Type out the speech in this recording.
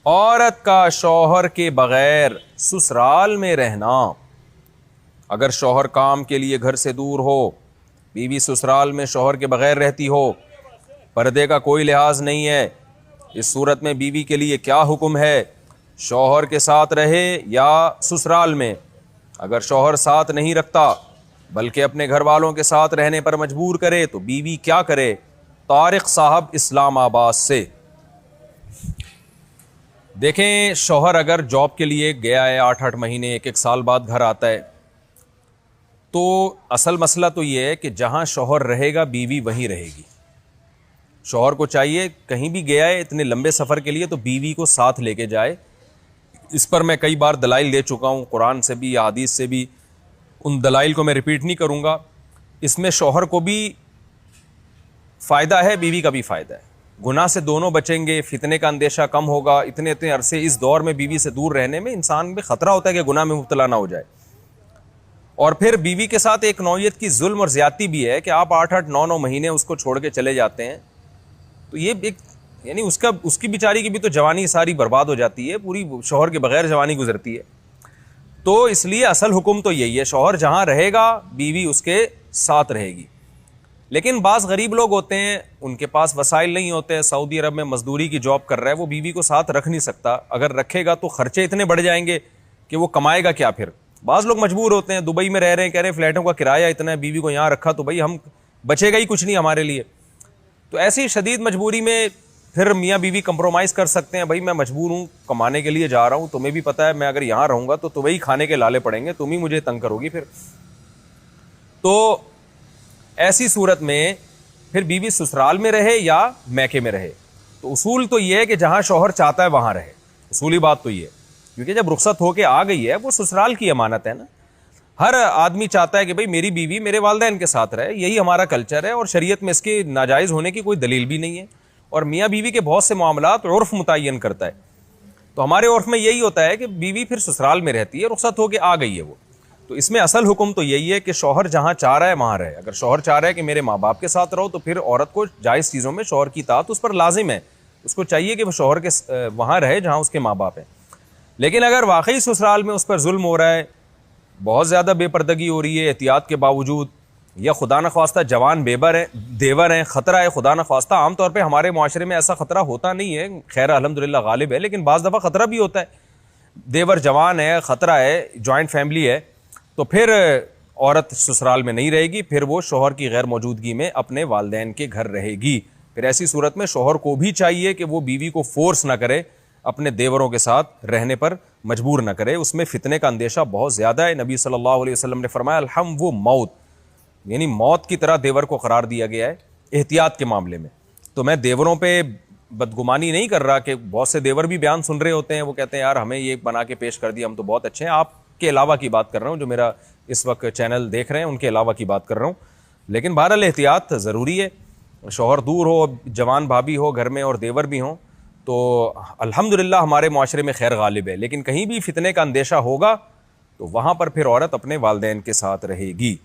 औरत का शौहर के बगैर ससुराल में रहना। अगर शौहर काम के लिए घर से दूर हो, बीवी ससुराल में शौहर के बगैर रहती हो, पर्दे का कोई लिहाज नहीं है, इस सूरत में बीवी के लिए क्या हुक्म है? शौहर के साथ रहे या ससुराल में? अगर शौहर साथ नहीं रखता बल्कि अपने घर वालों के साथ रहने पर मजबूर करे तो बीवी क्या करे? तारिक साहब इस्लामाबाद से। देखें, शौहर अगर जॉब के लिए गया है 8-8 महीने, 1-1 साल बाद घर आता है, तो असल मसला तो ये है कि जहां शौहर रहेगा बीवी वहीं रहेगी। शौहर को चाहिए कहीं भी गया है इतने लंबे सफ़र के लिए तो बीवी को साथ लेके जाए। इस पर मैं कई बार दलाइल दे चुका हूँ, कुरान से भी या हदीस से भी। उन दलाइल को मैं रिपीट नहीं करूँगा। इसमें शौहर को भी फ़ायदा है, बीवी का भी फ़ायदा है। गुनाह से दोनों बचेंगे, फितने का अंदेशा कम होगा। इतने इतने अरसे इस दौर में बीवी से दूर रहने में इंसान में ख़तरा होता है कि गुनाह में मुब्तला ना हो जाए। और फिर बीवी के साथ एक नौयत की जुल्म और ज़्यादती भी है कि आप 8-8, 9-9 महीने उसको छोड़ के चले जाते हैं, तो ये एक यानी उसकी बेचारी की भी तो जवानी सारी बर्बाद हो जाती है, पूरी शौहर के बगैर जवानी गुजरती है। तो इसलिए असल हुक्म तो यही है, शौहर जहाँ रहेगा बीवी उसके साथ रहेगी। लेकिन बाज़ गरीब लोग होते हैं, उनके पास वसाइल नहीं होते हैं, सऊदी अरब में मजदूरी की जॉब कर रहा है, वो बीवी को साथ रख नहीं सकता। अगर रखेगा तो खर्चे इतने बढ़ जाएंगे कि वो कमाएगा क्या फिर। बाज़ लोग मजबूर होते हैं, दुबई में रह रहे हैं, कह रहे हैं फ्लैटों का किराया इतना है, बीवी को यहाँ रखा तो भाई हम बचेगा ही कुछ नहीं हमारे लिए। तो ऐसी शदीद मजबूरी में फिर मियाँ बीवी कंप्रोमाइज़ कर सकते हैं। भाई मैं मजबूर हूँ, कमाने के लिए जा रहा हूँ, तुम्हें भी पता है मैं अगर यहाँ रहूँगा तो तुम्हें ही खाने के लाले पड़ेंगे, तुम ही मुझे तंग करोगी फिर। तो ऐसी सूरत में फिर बीवी ससुराल में रहे या मैके में रहे, तो उसूल तो ये है कि जहाँ शौहर चाहता है वहाँ रहे। उसूली बात तो ये है, क्योंकि जब रुखसत होके आ गई है, वो ससुराल की अमानत है ना। हर आदमी चाहता है कि भाई मेरी बीवी मेरे वालिदैन के साथ रहे, यही हमारा कल्चर है और शरीयत में इसके नाजायज़ होने की कोई दलील भी नहीं है। और मियाँ बीवी के बहुत से मामलात उर्फ मुतय्यन करता है, तो हमारे उर्फ में यही होता है कि बीवी फिर ससुराल में रहती है, रुखसत होके आ गई है वो। तो इसमें असल हुक्म तो यही है कि शौहर जहाँ चाह रहा है वहाँ रहे। अगर शौहर चाह रहा है कि मेरे माँ बाप के साथ रहो, तो फिर औरत को जायज़ चीज़ों में शौहर की इताअत उस पर लाजिम है। उसको चाहिए कि वो शौहर के वहाँ रहे जहाँ उसके माँ बाप हैं। लेकिन अगर वाकई ससुराल में उस पर जुल्म हो रहा है, बहुत ज़्यादा बेपर्दगी हो रही है एहतियात के बावजूद, या खुदा न ख्वास्ता जवान देवर हैं, ख़तरा है खुदा न ख्वास्ता। आमतौर पर हमारे माशरे में ऐसा ख़तरा होता नहीं है, खैर अल्हम्दुलिल्लाह गालिब है, लेकिन बाज़ दफ़ा ख़तरा भी होता है। देवर जवान है, ख़तरा है, जॉइंट फैमिली है, तो फिर औरत ससुराल में नहीं रहेगी, फिर वो शौहर की गैर मौजूदगी में अपने वालिदैन के घर रहेगी। फिर ऐसी सूरत में शौहर को भी चाहिए कि वो बीवी को फोर्स ना करे, अपने देवरों के साथ रहने पर मजबूर ना करे। उसमें फितने का अंदेशा बहुत ज़्यादा है। नबी सल्लल्लाहु अलैहि वसल्लम ने फरमाया अलहम वो मौत, यानी मौत की तरह देवर को करार दिया गया है एहतियात के मामले में। तो मैं देवरों पे बदगुमानी नहीं कर रहा कि बहुत से देवर भी बयान सुन रहे होते हैं, वो कहते हैं यार हमें ये बना के पेश कर दिया, हम तो बहुत अच्छे हैं। आपके अलावा की बात कर रहा हूँ, जो मेरा इस वक्त चैनल देख रहे हैं उनके अलावा की बात कर रहा हूँ। लेकिन बहरहाल एहतियात ज़रूरी है। शौहर दूर हो, जवान भाभी हो घर में और देवर भी हों, तो अल्हम्दुलिल्लाह हमारे माशरे में खैर गालिब है। लेकिन कहीं भी फितने का अंदेशा होगा तो वहाँ पर फिर औरत अपने वालिदैन के साथ रहेगी।